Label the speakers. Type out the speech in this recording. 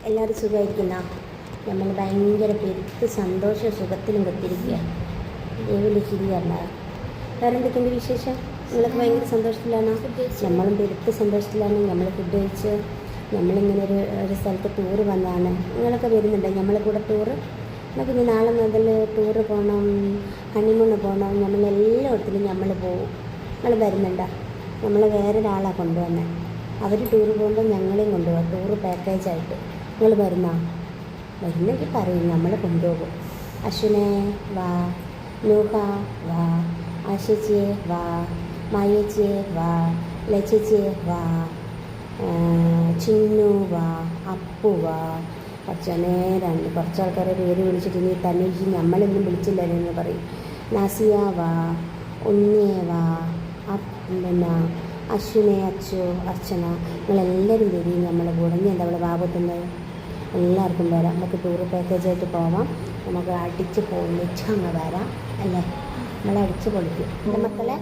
Speaker 1: എല്ലാവരും സുഖമായിരിക്കുന്ന നമ്മൾ ഭയങ്കര പെരുത്ത് സന്തോഷ സുഖത്തിലും കത്തിരിക്കുക ഏവില് ചിരിയല്ല. വേറെ എന്തൊക്കെയുണ്ട് വിശേഷം? നിങ്ങളൊക്കെ ഭയങ്കര സന്തോഷത്തിലാണോ? നമ്മളും പെരുത്ത് സന്തോഷത്തിലാണ്. നമ്മൾ ഫുഡ് കഴിച്ച് നമ്മളിങ്ങനെ ഒരു സ്ഥലത്ത് ടൂറ് വന്നതാണ്. നിങ്ങളൊക്കെ വരുന്നുണ്ട് നമ്മളെ കൂടെ ടൂറ്? നമുക്ക് ഇനി നാളെ മുതൽ ടൂറ് പോകണം, ഹണിമൂണ് പോകണം. നമ്മളെല്ലായിടത്തിലും നമ്മൾ പോകും. നിങ്ങൾ വരുന്നുണ്ടോ? നമ്മൾ വേറൊരാളാണ് കൊണ്ടുവന്നത്. അവർ ടൂറ് പോകുമ്പോൾ ഞങ്ങളെയും കൊണ്ടുപോകാം, ടൂറ് പാക്കേജായിട്ട്. നിങ്ങൾ വരുന്നെങ്കിൽ പറയും, നമ്മൾ കൊണ്ടുപോകും. അശ്വിനെ വാ, നൂഹ വാ, ആശിച്ചിയെ വാ, മായേച്ചിയെ വാ, ലച്ചേച്ചിയെ വാ, ചിന്നു വാ, അപ്പു വാ. കുറച്ച് നേരമാണ് കുറച്ച് ആൾക്കാരെ പേര് വിളിച്ചിട്ട് ഇനി തന്നെ നമ്മളൊന്നും വിളിച്ചില്ലെന്ന് പറയും. നാസിയ വാ, ഉണ്ണിയെ വാ, പിന്നെ അശ്വിനെ, അച്ചു, അർച്ചന, നിങ്ങളെല്ലാവരും വരും നമ്മളെ കൂടെ. ഇനി എന്താ അവളെ ബാബത്തുന്നത്? എല്ലാവർക്കും വരാം. നമുക്ക് ടൂറ് പാക്കേജായിട്ട് പോവാം. നമുക്ക് അടിച്ച് പൊളിച്ച് അങ്ങ് വരാം അല്ലേ? നമ്മളെ അടിച്ച് പൊളിക്കും എൻ്റെ മക്കളെ.